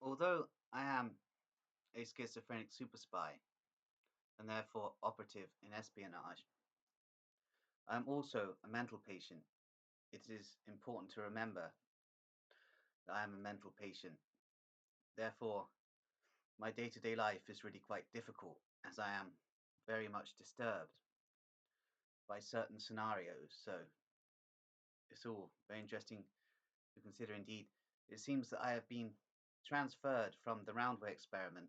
Although I am a schizophrenic super spy and therefore operative in espionage, I am also a mental patient. It is important to remember that I am a mental patient. Therefore, my day-to-day life is really quite difficult as I am very much disturbed by certain scenarios. So it's all very interesting to consider indeed. It seems that I have been transferred from the Roundway experiment,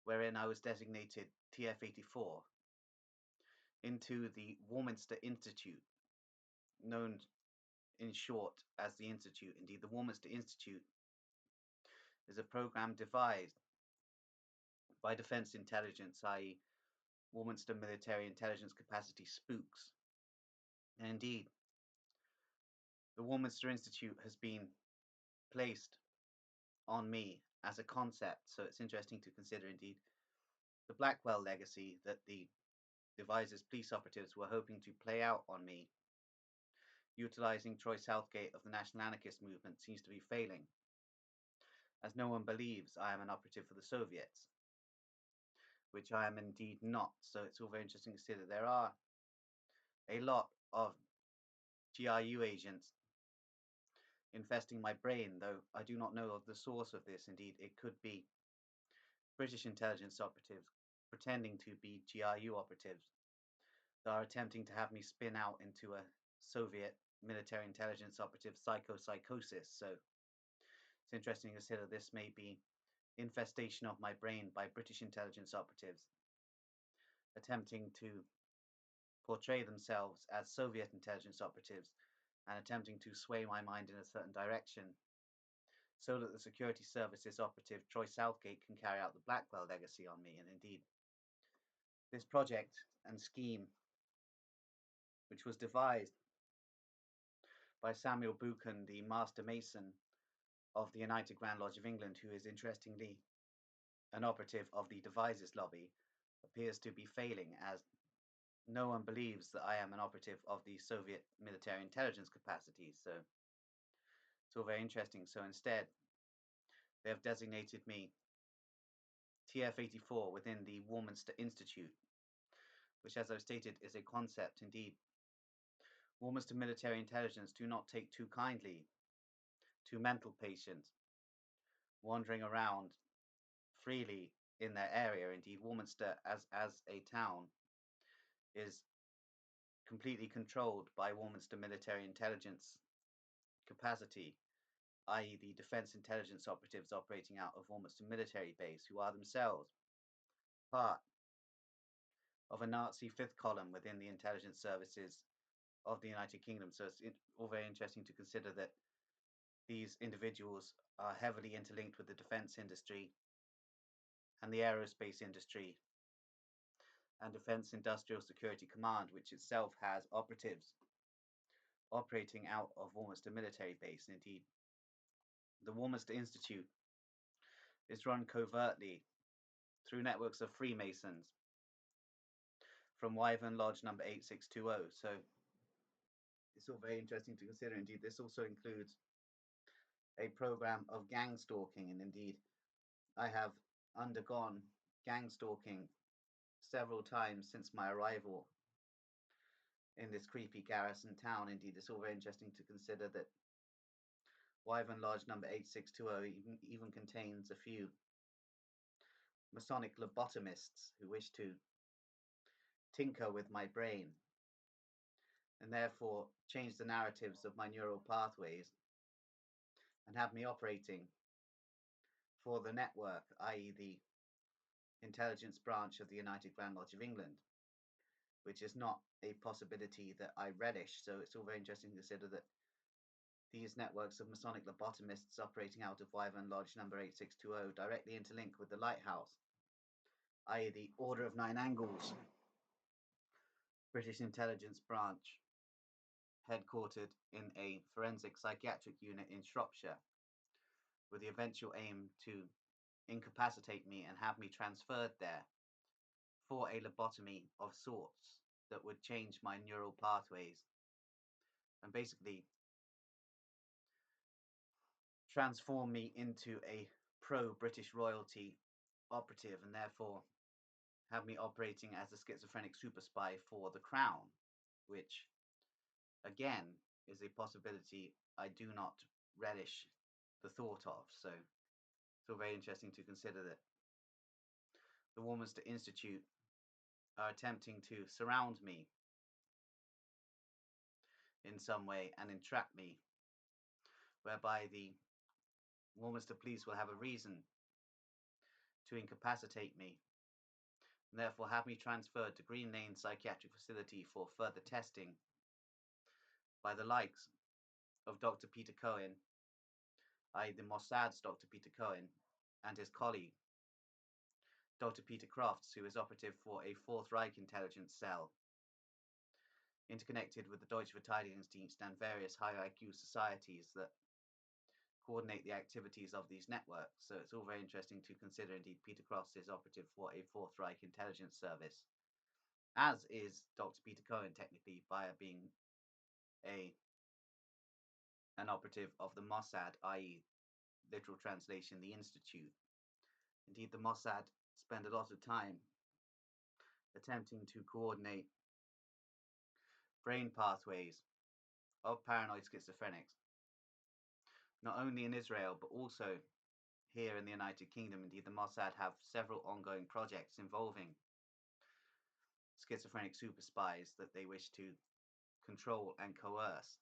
wherein I was designated TF-84, into the Warminster Institute, known in short as the Institute. Indeed, the Warminster Institute is a program devised by Defence Intelligence, i.e. Warminster Military Intelligence Capacity Spooks. And indeed, the Warminster Institute has been placed on me as a concept, so it's interesting to consider indeed the Blackwell legacy that the Devizes police operatives were hoping to play out on me, utilizing Troy Southgate of the National Anarchist movement, seems to be failing, as no one believes I am an operative for the Soviets, which I am indeed not. So it's all very interesting to consider. There are a lot of GRU agents infesting my brain, though I do not know of the source of this. Indeed, it could be British intelligence operatives pretending to be GRU operatives that are attempting to have me spin out into a Soviet military intelligence operative psychosis. So it's interesting to consider this may be infestation of my brain by British intelligence operatives attempting to portray themselves as Soviet intelligence operatives and attempting to sway my mind in a certain direction so that the security services operative Troy Southgate can carry out the Blackwell legacy on me. And indeed, this project and scheme, which was devised by Samuel Buchan, the Master Mason of the United Grand Lodge of England, who is interestingly an operative of the Devices Lobby, appears to be failing, as no one believes that I am an operative of the Soviet military intelligence capacity. So it's all very interesting. So instead, they have designated me TF-84 within the Warminster Institute, which, as I've stated, is a concept indeed. Warminster military intelligence do not take too kindly to mental patients wandering around freely in their area. Indeed, Warminster as a town is completely controlled by Warminster military intelligence capacity, i.e. the defence intelligence operatives operating out of Warminster military base, who are themselves part of a Nazi fifth column within the intelligence services of the United Kingdom. So it's all very interesting to consider that these individuals are heavily interlinked with the defence industry and the aerospace industry and Defence Industrial Security Command, which itself has operatives operating out of Warminster military base. Indeed, the Warminster Institute is run covertly through networks of Freemasons from Wyvern Lodge number 8620. So it's all very interesting to consider. Indeed, this also includes a program of gang stalking, and indeed, I have undergone gang stalking several times since my arrival in this creepy garrison town. Indeed, it's all very interesting to consider that Wyvern Lodge number 8620 even contains a few Masonic lobotomists who wish to tinker with my brain and therefore change the narratives of my neural pathways and have me operating for the network, i.e. the intelligence branch of the United Grand Lodge of England, which is not a possibility that I relish. So it's all very interesting to consider that these networks of Masonic lobotomists operating out of Wyvern Lodge number 8620 directly interlink with the Lighthouse, i.e. the Order of Nine Angles British intelligence branch, headquartered in a forensic psychiatric unit in Shropshire, with the eventual aim to incapacitate me and have me transferred there for a lobotomy of sorts that would change my neural pathways and basically transform me into a pro-British royalty operative, and therefore have me operating as a schizophrenic super spy for the Crown, which, again, is a possibility I do not relish the thought of. So it's all very interesting to consider that the Warminster Institute are attempting to surround me in some way and entrap me, whereby the Warminster police will have a reason to incapacitate me, and therefore have me transferred to Green Lane Psychiatric Facility for further testing by the likes of Dr. Peter Cohen, i.e. the Mossad's Dr. Peter Cohen, and his colleague, Dr. Peter Crofts, who is operative for a Fourth Reich intelligence cell, interconnected with the Deutsche Verteidigungsdienst and various high IQ societies that coordinate the activities of these networks. So it's all very interesting to consider. Indeed, Peter Crofts is operative for a Fourth Reich intelligence service, as is Dr. Peter Cohen, technically, via being an operative of the Mossad, i.e. literal translation, the Institute. Indeed, the Mossad spend a lot of time attempting to coordinate brain pathways of paranoid schizophrenics, not only in Israel, but also here in the United Kingdom. Indeed, the Mossad have several ongoing projects involving schizophrenic super spies that they wish to control and coerce.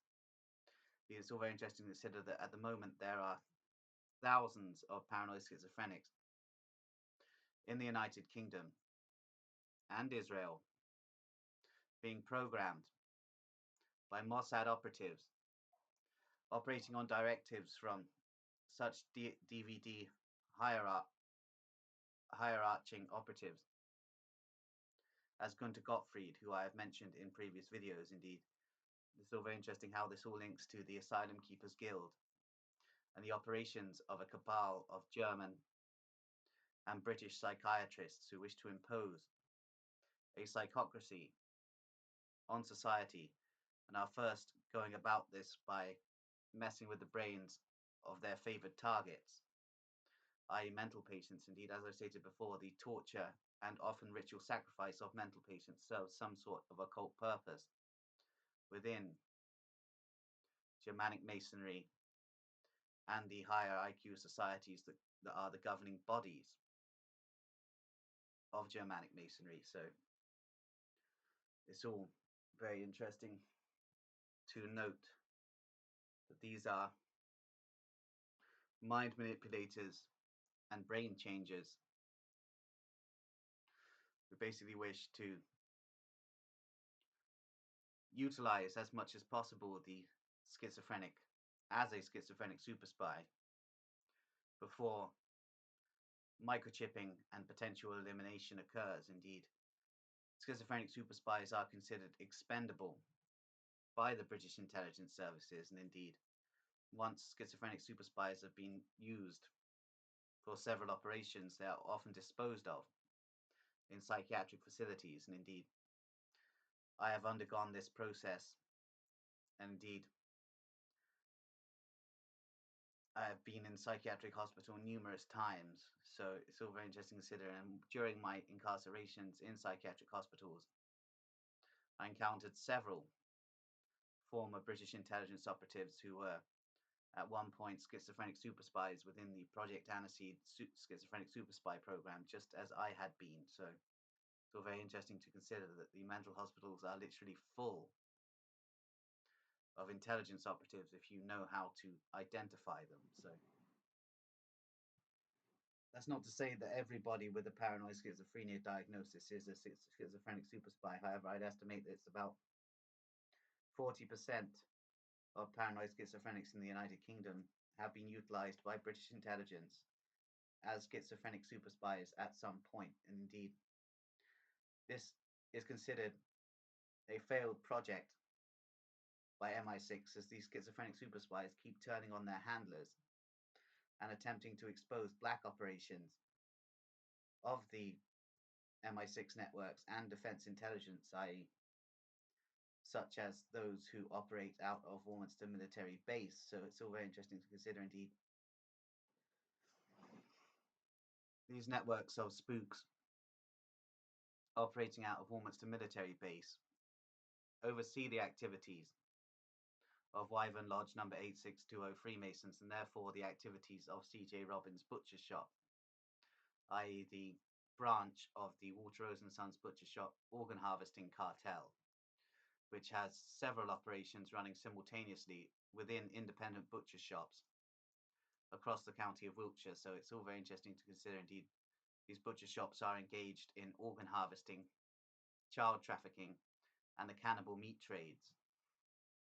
It's all very interesting to consider that at the moment there are thousands of paranoid schizophrenics in the United Kingdom and Israel being programmed by Mossad operatives operating on directives from such DVD hierarching operatives as Gunter Gottfried, who I have mentioned in previous videos. Indeed, it's all very interesting how this all links to the Asylum Keepers Guild and the operations of a cabal of German and British psychiatrists who wish to impose a psychocracy on society, and are first going about this by messing with the brains of their favoured targets, i.e. mental patients. Indeed, as I stated before, the torture and often ritual sacrifice of mental patients serves some sort of occult purpose within Germanic Masonry and the higher IQ societies that are the governing bodies of Germanic Masonry. So it's all very interesting to note that these are mind manipulators and brain changers who basically wish to utilize as much as possible the schizophrenic as a schizophrenic super spy before microchipping and potential elimination occurs. Indeed, schizophrenic super spies are considered expendable by the British intelligence services, and indeed, once schizophrenic super spies have been used for several operations, they are often disposed of in psychiatric facilities. And indeed, I have undergone this process, and indeed, I have been in psychiatric hospital numerous times. So it's all very interesting to consider. And during my incarcerations in psychiatric hospitals, I encountered several former British intelligence operatives who were at one point schizophrenic super spies within the Project Aniseed schizophrenic super spy program, just as I had been. So it's all very interesting to consider that the mental hospitals are literally full of intelligence operatives if you know how to identify them. So that's not to say that everybody with a paranoid schizophrenia diagnosis is a schizophrenic super spy. However, I'd estimate that it's about 40% of paranoid schizophrenics in the United Kingdom have been utilized by British intelligence as schizophrenic super spies at some point. And indeed, this is considered a failed project by MI6, as these schizophrenic super spies keep turning on their handlers and attempting to expose black operations of the MI6 networks and defense intelligence, i.e. such as those who operate out of Warminster military base. So it's all very interesting to consider. Indeed, these networks of spooks operating out of Warminster military base oversee the activities of Wyvern Lodge number 8620 Freemasons, and therefore the activities of C.J. Robbins' butcher shop, i.e. the branch of the Walter Rose and Sons butcher shop organ harvesting cartel, which has several operations running simultaneously within independent butcher shops across the county of Wiltshire. So it's all very interesting to consider. Indeed, these butcher shops are engaged in organ harvesting, child trafficking, and the cannibal meat trades,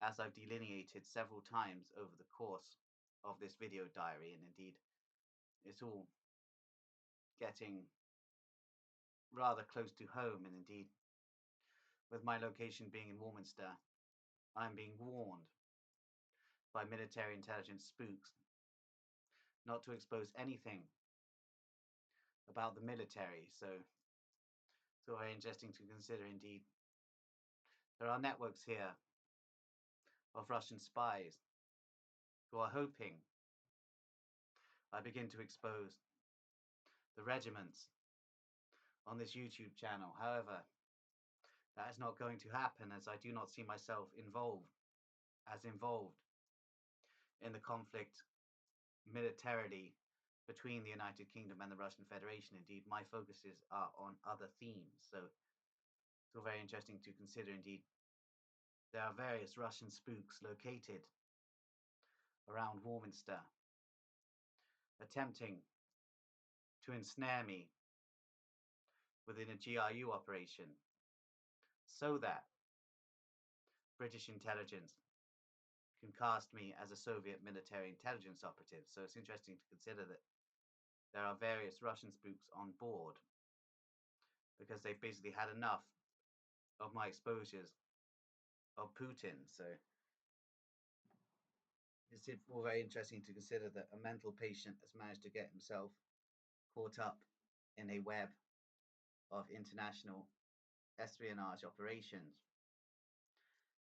as I've delineated several times over the course of this video diary. And indeed, it's all getting rather close to home. And indeed, with my location being in Warminster, I'm being warned by military intelligence spooks not to expose anything about the military. So it's all very interesting to consider. Indeed, there are networks here of Russian spies who are hoping I begin to expose the regiments on this YouTube channel. However, that is not going to happen, as I do not see myself involved in the conflict militarily between the United Kingdom and the Russian Federation. Indeed, my focuses are on other themes. So it's all very interesting to consider. Indeed, there are various Russian spooks located around Warminster, attempting to ensnare me within a GRU operation so that British intelligence can cast me as a Soviet military intelligence operative. So it's interesting to consider that there are various Russian spooks on board because they've basically had enough of my exposures of Putin. So it's all very interesting to consider that a mental patient has managed to get himself caught up in a web of international espionage operations.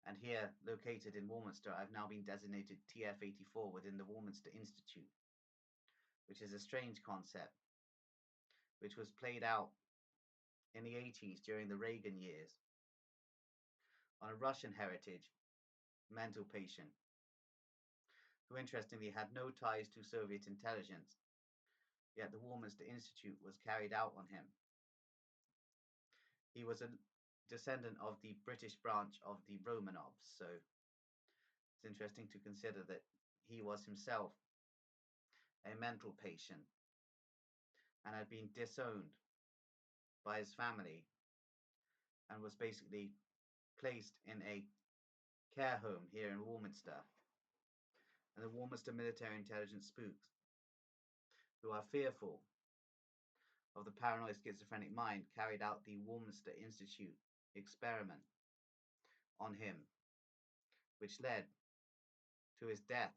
And here, located in Warminster, I've now been designated TF-84 within the Warminster Institute, which is a strange concept, which was played out in the 80s during the Reagan years on a Russian heritage mental patient who interestingly had no ties to Soviet intelligence, yet the Warminster Institute was carried out on him. He was a descendant of the British branch of the Romanovs, so it's interesting to consider that he was himself a mental patient and had been disowned by his family and was basically placed in a care home here in Warminster. And the Warminster military intelligence spooks, who are fearful of the paranoid schizophrenic mind, carried out the Warminster Institute experiment on him, which led to his death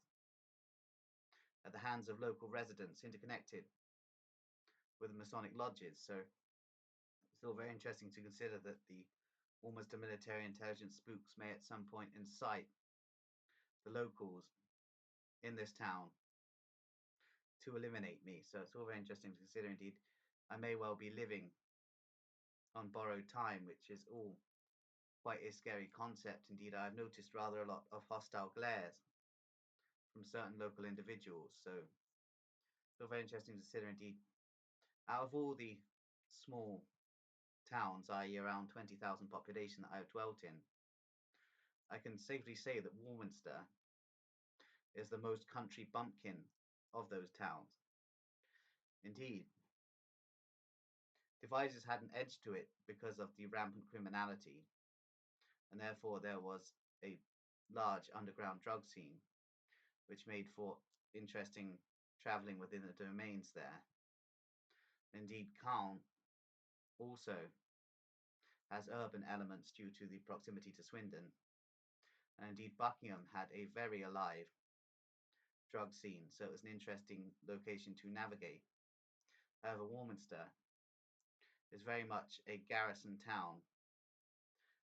at the hands of local residents interconnected with the Masonic lodges. So it's still very interesting to consider that the Warminster military intelligence spooks may at some point incite the locals in this town to eliminate me. So it's all very interesting to consider. Indeed, I may well be living on borrowed time, which is all quite a scary concept. Indeed, I've noticed rather a lot of hostile glares from certain local individuals. So it's all very interesting to consider. Indeed, out of all the small towns, i.e. around 20,000 population that I have dwelt in, I can safely say that Warminster is the most country bumpkin of those towns. Indeed, Devizes had an edge to it because of the rampant criminality, and therefore there was a large underground drug scene, which made for interesting travelling within the domains there. Indeed, Caen also has urban elements due to the proximity to Swindon, and indeed Buckingham had a very alive drug scene, so it was an interesting location to navigate. However, Warminster is very much a garrison town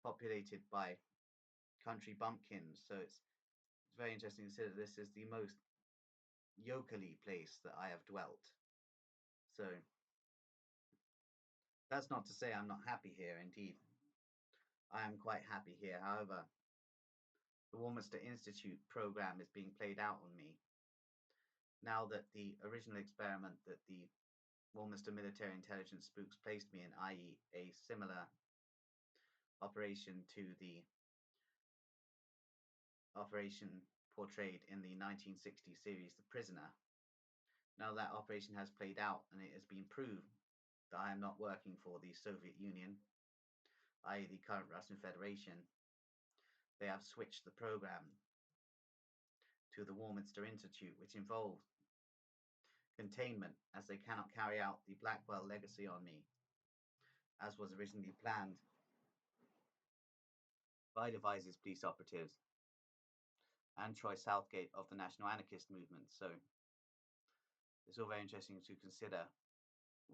populated by country bumpkins, so it's very interesting to consider this is the most yokelly place that I have dwelt. So That's not to say I'm not happy here, indeed. I am quite happy here. However, the Warminster Institute program is being played out on me. Now that the original experiment that the Warminster military intelligence spooks placed me in, i.e. a similar operation to the operation portrayed in the 1960 series The Prisoner, now that operation has played out and it has been proved that I am not working for the Soviet Union, i.e. the current Russian Federation, they have switched the program to the Warminster Institute, which involved containment, as they cannot carry out the Blackwell legacy on me, as was originally planned by Devise's police operatives and Troy Southgate of the National Anarchist Movement. So it's all very interesting to consider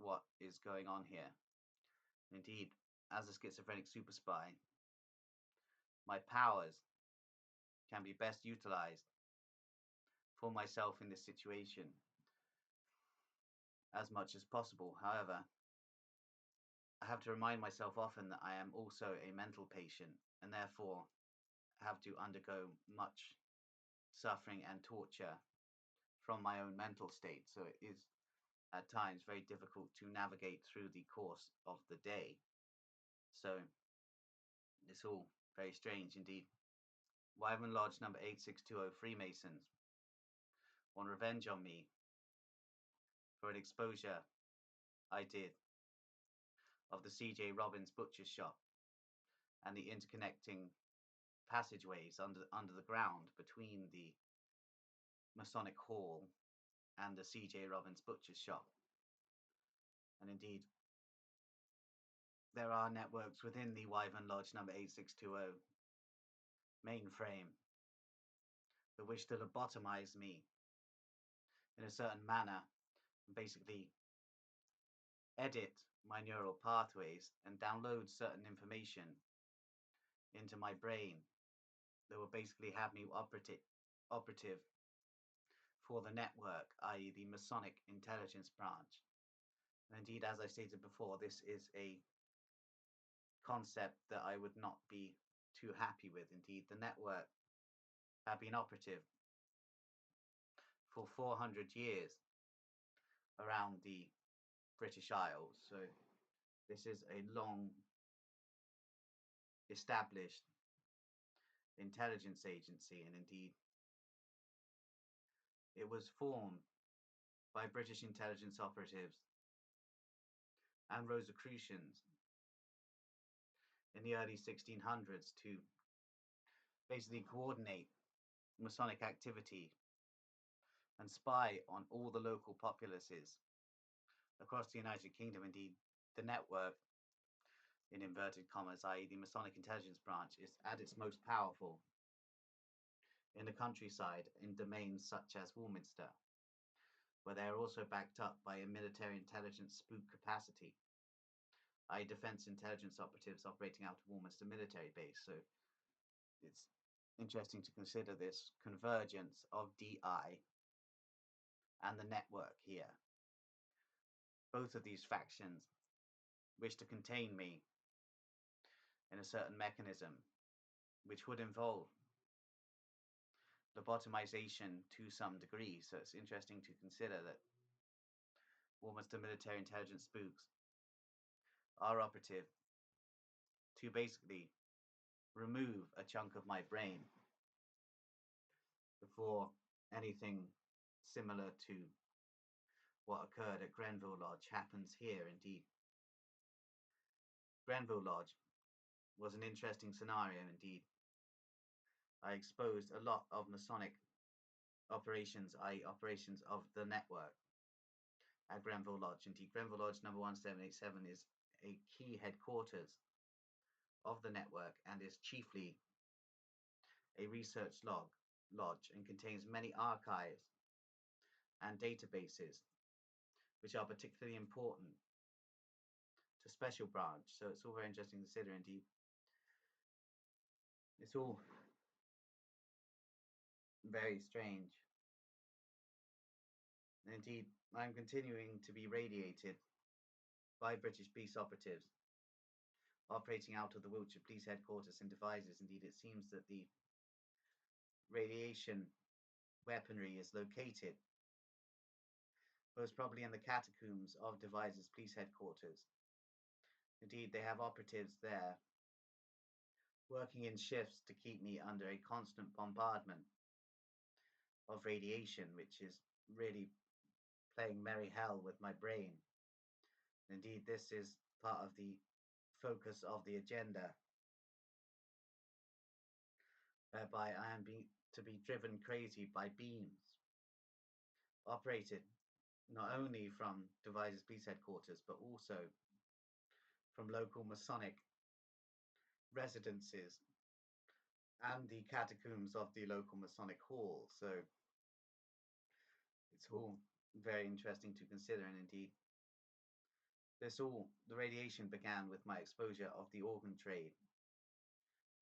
what is going on here. Indeed, as a schizophrenic super spy, my powers can be best utilized for myself in this situation as much as possible. However, I have to remind myself often that I am also a mental patient and therefore have to undergo much suffering and torture from my own mental state. So it is at times very difficult to navigate through the course of the day. So it's all very strange indeed. Wyvern Lodge number 8620 Freemasons want revenge on me for an exposure I did of the C.J. Robbins butcher shop and the interconnecting passageways under the ground between the Masonic Hall and the C.J. Robbins butcher shop. And indeed, there are networks within the Wyvern Lodge number 8620 mainframe that wish to lobotomize me in a certain manner and basically edit my neural pathways and download certain information into my brain that will basically have me operative for the network, i.e. the Masonic intelligence branch. And indeed, as I stated before, this is a concept that I would not be too happy with. Indeed, the network have been operative for 400 years around the British Isles. So this is a long established intelligence agency, and indeed it was formed by British intelligence operatives and Rosicrucians in the early 1600s to basically coordinate Masonic activity and spy on all the local populaces across the United Kingdom. Indeed, the network, in inverted commas, i.e. the Masonic intelligence branch, is at its most powerful in the countryside in domains such as Warminster, where they are also backed up by a military intelligence spook capacity, i.e. defense intelligence operatives operating out of Warminster military base. So it's interesting to consider this convergence of DI and the network here. Both of these factions wish to contain me in a certain mechanism, which would involve lobotomization to some degree. So it's interesting to consider that Warminster military intelligence spooks are operative to basically remove a chunk of my brain before anything similar to what occurred at Grenville Lodge happens here. Indeed, Grenville Lodge was an interesting scenario indeed. I exposed a lot of Masonic operations, i.e. operations of the network at Grenville Lodge. Indeed, Grenville Lodge number 1787 is a key headquarters of the network and is chiefly a research lodge and contains many archives and databases which are particularly important to Special Branch. So it's all very interesting to consider. Indeed, it's all very strange. And indeed, I'm continuing to be radiated by British police operatives operating out of the Wiltshire Police Headquarters in Devizes. Indeed, it seems that the radiation weaponry is located most probably in the catacombs of Devizes Police Headquarters. Indeed, they have operatives there working in shifts to keep me under a constant bombardment of radiation, which is really playing merry hell with my brain. Indeed, this is part of the focus of the agenda, whereby I am to be driven crazy by beams operated not only from Devizes Police Headquarters, but also from local Masonic residences and the catacombs of the local Masonic hall. So it's all very interesting to consider, and indeed the radiation began with my exposure of the organ trade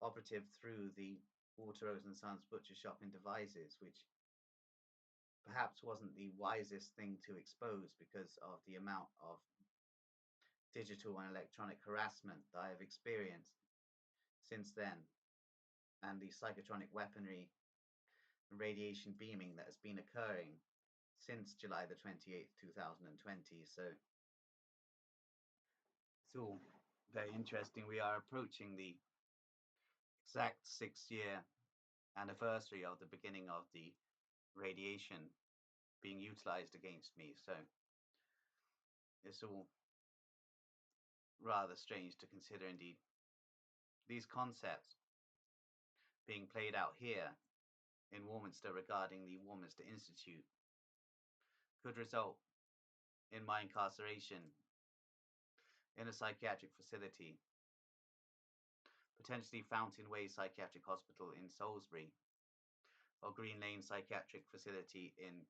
operative through the Waterrose and Sons butcher shop in Devizes, which perhaps wasn't the wisest thing to expose because of the amount of digital and electronic harassment that I have experienced since then, and the psychotronic weaponry and radiation beaming that has been occurring since July the 28th, 2020. So it's all very interesting. We are approaching the exact 6-year anniversary of the beginning of the radiation being utilized against me. So it's all rather strange to consider. Indeed, these concepts being played out here in Warminster regarding the Warminster Institute could result in my incarceration in a psychiatric facility, potentially Fountain Way Psychiatric Hospital in Salisbury or Green Lane Psychiatric Facility in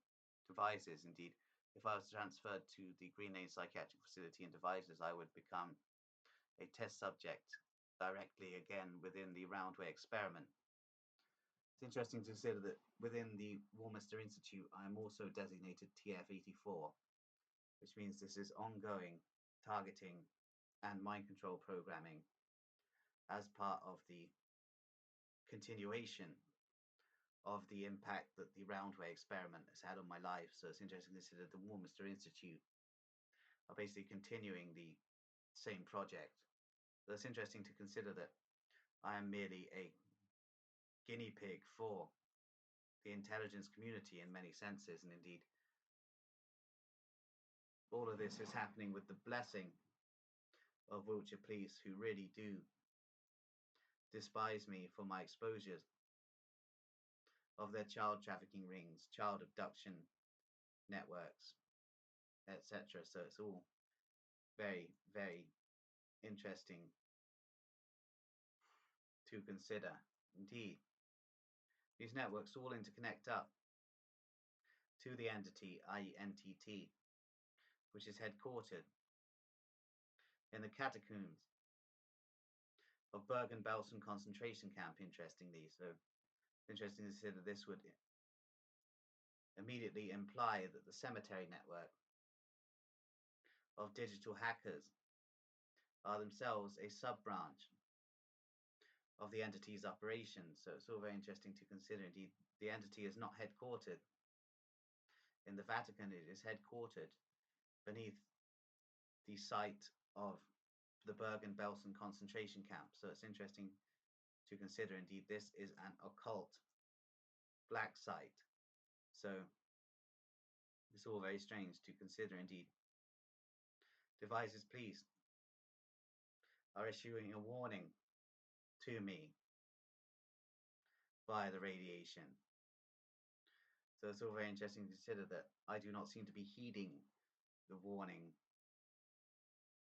Devizes. Indeed, if I was transferred to the Green Lane Psychiatric Facility in Devizes, I would become a test subject directly again within the Roundway experiment. It's interesting to consider that within the Warminster Institute, I am also designated TF-84, which means this is ongoing targeting and mind control programming as part of the continuation of the impact that the Roundway experiment has had on my life. So it's interesting to consider the Warminster Institute are basically continuing the same project. So it's interesting to consider that I am merely a guinea pig for the intelligence community in many senses, and indeed all of this is happening with the blessing of Wiltshire Police, who really do despise me for my exposures of their child trafficking rings, child abduction networks, etc. So it's all very, very interesting to consider. Indeed, these networks all interconnect up to the entity, i.e. NTT, which is headquartered in the catacombs of Bergen-Belsen concentration camp, interestingly. So it's interesting to consider this would immediately imply that the cemetery network of digital hackers are themselves a sub-branch of the entity's operations. So it's all very interesting to consider. Indeed, the entity is not headquartered in the Vatican. It is headquartered beneath the site of the Bergen-Belsen concentration camp. So it's interesting to consider. Indeed, this is an occult black site. So it's all very strange to consider. Indeed, Devizes Police are issuing a warning to me via the radiation. So it's all very interesting to consider that I do not seem to be heeding the warning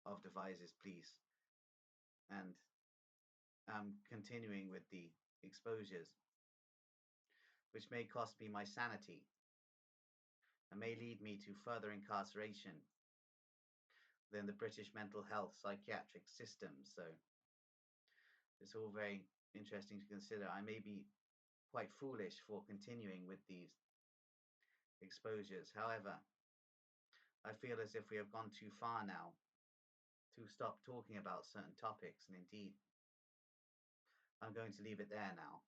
of Devizes Police, and am continuing with the exposures, which may cost me my sanity and may lead me to further incarceration within the British mental health psychiatric system. So it's all very interesting to consider. I may be quite foolish for continuing with these exposures. However, I feel as if we have gone too far now to stop talking about certain topics, and indeed, I'm going to leave it there now.